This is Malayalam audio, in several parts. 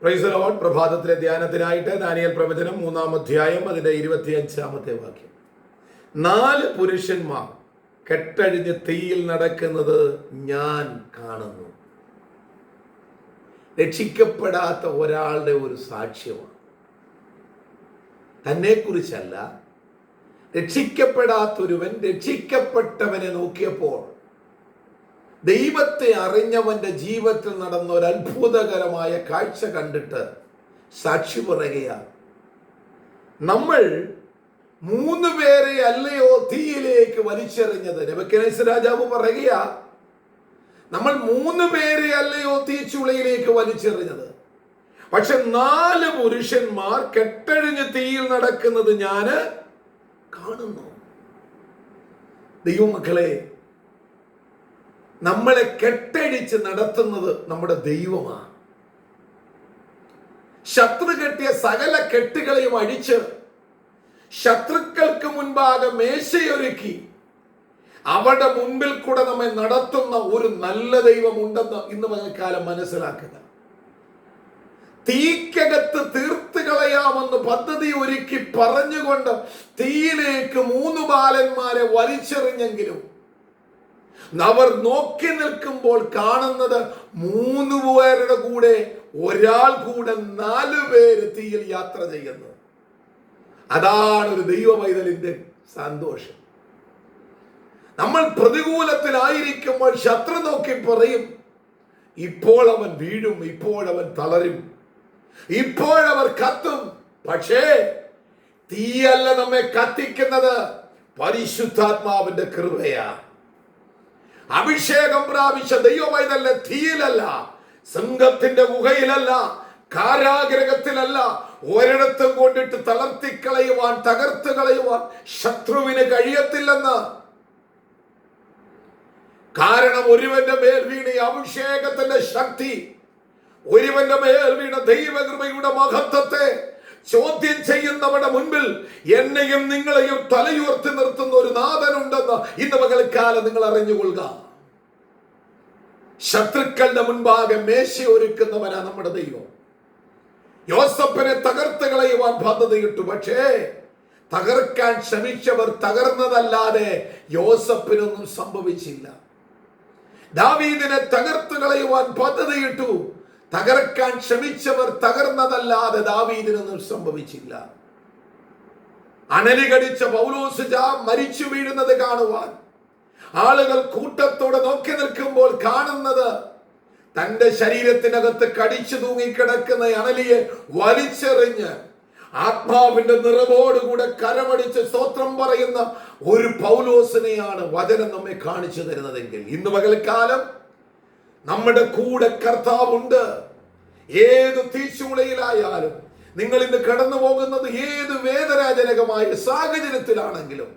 Price the lord. പ്രഭാതത്തിലെ ധ്യാനത്തിനായിട്ട് ദാനിയേൽ പ്രവചനം 3-ാം അധ്യായം അതിന്റെ 25-ാമത്തെ വാക്യം. 4 പുരുഷന്മാർ കെട്ടഴിഞ്ഞ് തീയിൽ നടക്കുന്നത് ഞാൻ കാണുന്നു. രക്ഷിക്കപ്പെടാത്ത ഒരാളുടെ ഒരു സാക്ഷ്യമാണ്. തന്നെക്കുറിച്ചല്ല, രക്ഷിക്കപ്പെടാത്തൊരുവൻ രക്ഷിക്കപ്പെട്ടവനെ നോക്കിയപ്പോൾ ദൈവത്തെ അറിഞ്ഞവന്റെ ജീവിതത്തിൽ നടന്ന ഒരു അത്ഭുതകരമായ കാഴ്ച കണ്ടിട്ട് സാക്ഷി പറയുകയാണ്. നമ്മൾ 3 പേരെ അല്ലയോ തീയിലേക്ക് വലിച്ചെറിഞ്ഞത്? നെബൂഖദ്നേസർ രാജാവ് പറയുകയാ, നമ്മൾ 3 പേരെ അല്ലയോ തീച്ചുളയിലേക്ക് വലിച്ചെറിഞ്ഞത്, പക്ഷെ 4 പുരുഷന്മാർ കെട്ടഴിഞ്ഞ് തീയിൽ നടക്കുന്നത് ഞാൻ കാണുന്നു. ദൈവമക്കളെ, നമ്മളെ കെട്ടഴിച്ച് നടത്തുന്നത് നമ്മുടെ ദൈവമാണ്. ശത്രു കെട്ടിയ സകല കെട്ടുകളെയും അഴിച്ച് ശത്രുക്കൾക്ക് മുൻപാകെ മേശയൊരുക്കി അവരുടെ മുൻപിൽ കൂടെ നമ്മെ നടത്തുന്ന ഒരു നല്ല ദൈവമുണ്ടെന്ന് ഇന്ന് പകൽക്കാലം മനസ്സിലാക്കുക. തീക്കകത്ത് തീർത്ത് കളയാമെന്ന് പദ്ധതി ഒരുക്കി പറഞ്ഞുകൊണ്ട് തീയിലേക്ക് 3 ബാലന്മാരെ വലിച്ചെറിഞ്ഞെങ്കിലും അവർ നോക്കി നിൽക്കുമ്പോൾ കാണുന്നത് 3 പേരുടെ കൂടെ ഒരാൾ കൂടെ 4 പേര് തീയിൽ യാത്ര ചെയ്യുന്നു. അതാണ് ഒരു ദൈവ പൈതലിന്റെ സന്തോഷം. നമ്മൾ പ്രതികൂലത്തിലായിരിക്കുമ്പോൾ ശത്രു നോക്കി പറയും, ഇപ്പോൾ അവൻ വീഴും, ഇപ്പോഴവൻ തളരും, ഇപ്പോഴവർ കത്തും. പക്ഷേ തീയല്ല നമ്മെ കത്തിക്കുന്നത്, പരിശുദ്ധാത്മാവിന്റെ കൃപയാ. അഭിഷേകം പ്രാപിച്ച ദൈവമൈതല്ല, തീയിലല്ല, സിംഹത്തിന്റെ ഗുഹയിലല്ല, കാരാഗ്രഹത്തിലല്ല, ഒരിടത്തും കൊണ്ടിട്ട് തളർത്തിക്കളയുവാൻ, തകർത്ത് കളയുവാൻ ശത്രുവിന് കഴിയത്തില്ലെന്ന്. കാരണം ഒരുവന്റെ മേൽ വീണ അഭിഷേകത്തിന്റെ ശക്തി, ഒരുവന്റെ മേൽ വീണ ദൈവകൃപയുടെ മഹത്വത്തെ ചോദ്യം ചെയ്യുന്നവരുടെ മുൻപിൽ എന്നെയും നിങ്ങളെയും തലയുയർത്തി നിർത്തുന്ന ഒരു നാഥനുണ്ടെന്ന് ഇന്ന് പകൽക്കാലം നിങ്ങൾ അറിഞ്ഞുകൊള്ളുക. ശത്രുക്കളുടെ മുൻപാകെ മേശ ഒരുക്കുന്നവനാ നമ്മുടെ ദൈവം. യോസേപ്പിനെ തകർത്ത് കളയുവാൻ പദ്ധതിയിട്ടു, പക്ഷേ തകർക്കാൻ ശ്രമിച്ചവർ തകർന്നതല്ലാതെ യോസേപ്പിനൊന്നും സംഭവിച്ചില്ല. ദാവീദിനെ തകർത്ത് കളയുവാൻ പദ്ധതിയിട്ടു, തകർക്കാൻ ശ്രമിച്ചവർ തകർന്നതല്ലാതെ ദാവീദിനൊന്നും സംഭവിച്ചില്ല. അണലി കടിച്ച പൗലോസ് മരിച്ചു വീഴുന്നത് കാണുവാൻ ആളുകൾ കൂട്ടത്തോടെ നോക്കി നിൽക്കുമ്പോൾ കാണുന്നത് തന്റെ ശരീരത്തിനകത്ത് കടിച്ചു തൂങ്ങിക്കിടക്കുന്ന അണലിയെ വലിച്ചെറിഞ്ഞ് ആത്മാവിന്റെ നിറവോടുകൂടെ കരമടിച്ച് സ്തോത്രം പറയുന്ന ഒരു പൗലോസിനെയാണ് വചനം നമ്മെ കാണിച്ചു തരുന്നതെങ്കിൽ, ഇന്ന് പകൽക്കാലം നമ്മുടെ കൂടെ കർത്താവുണ്ട്. ഏത് തീച്ചൂളയിലായാലും, നിങ്ങൾ ഇന്ന് കടന്നു പോകുന്നത് ഏത് വേദനാജനകമായ സാഹചര്യത്തിലാണെങ്കിലും,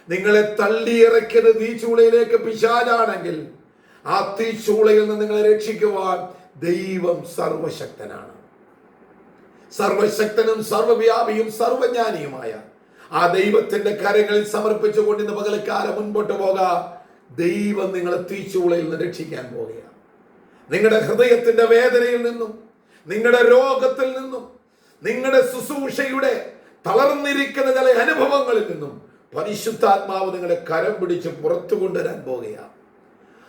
നിങ്ങളെ തള്ളിയിറക്കിയത് തീച്ചൂളയിലേക്ക് പിശാചാണെങ്കിൽ, ആ തീച്ചൂളയിൽ നിന്ന് നിങ്ങളെ രക്ഷിക്കുവാൻ ദൈവം സർവശക്തനാണ്. സർവശക്തനും സർവവ്യാപിയും സർവജ്ഞാനിയുമായ ആ ദൈവത്തിന്റെ കരങ്ങളിൽ സമർപ്പിച്ചുകൊണ്ട് ഇന്ന് പകൽക്കാലം മുൻപോട്ട് പോകാം. ദൈവം നിങ്ങളെ തീച്ചൂളയിൽ നിന്ന് രക്ഷിക്കാൻ പോകുകയാണ്. നിങ്ങളുടെ ഹൃദയത്തിന്റെ വേദനയിൽ നിന്നും, നിങ്ങളുടെ രോഗത്തിൽ നിന്നും, നിങ്ങളുടെ ശുശ്രൂഷയുടെ തളർന്നിരിക്കുന്ന ചില അനുഭവങ്ങളിൽ നിന്നും പരിശുദ്ധാത്മാവ് നിങ്ങളെ കരം പിടിച്ച് പുറത്തു കൊണ്ടുവരാൻ പോകുകയാണ്.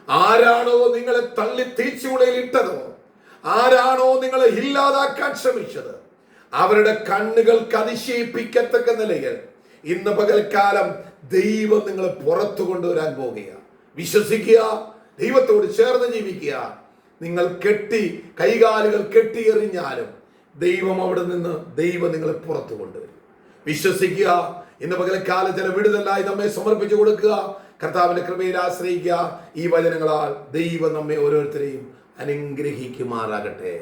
ആരാണോ നിങ്ങളെ തള്ളി തീച്ചൂളയിൽ ഇട്ടതോ, ആരാണോ നിങ്ങളെ ഇല്ലാതാക്കാൻ ശ്രമിച്ചത്, അവരുടെ കണ്ണുകൾക്ക് അതിശയിപ്പിക്കത്തക്ക നിലയിൽ ഇന്ന് പകൽക്കാലം ദൈവം നിങ്ങളെ പുറത്തു കൊണ്ടുവരാൻ പോകുകയാണ്. വിശ്വസിക്കുക, ദൈവത്തോട് ചേർന്ന് ജീവിക്കുക. നിങ്ങൾ കൈകാലുകൾ കെട്ടിയെറിഞ്ഞാലും ദൈവം അവിടെ നിന്ന് നിങ്ങളെ പുറത്തു കൊണ്ടുവരും. വിശ്വസിക്കുക. ഇന്ന് പകൽക്കാലം ചില വിടുതലായി നമ്മെ സമർപ്പിച്ചു കൊടുക്കുക. കർത്താവിന്റെ കൃപയിൽ ആശ്രയിക്കുക. ഈ വചനങ്ങളാൽ ദൈവം നമ്മെ ഓരോരുത്തരെയും അനുഗ്രഹിക്കുമാറാകട്ടെ.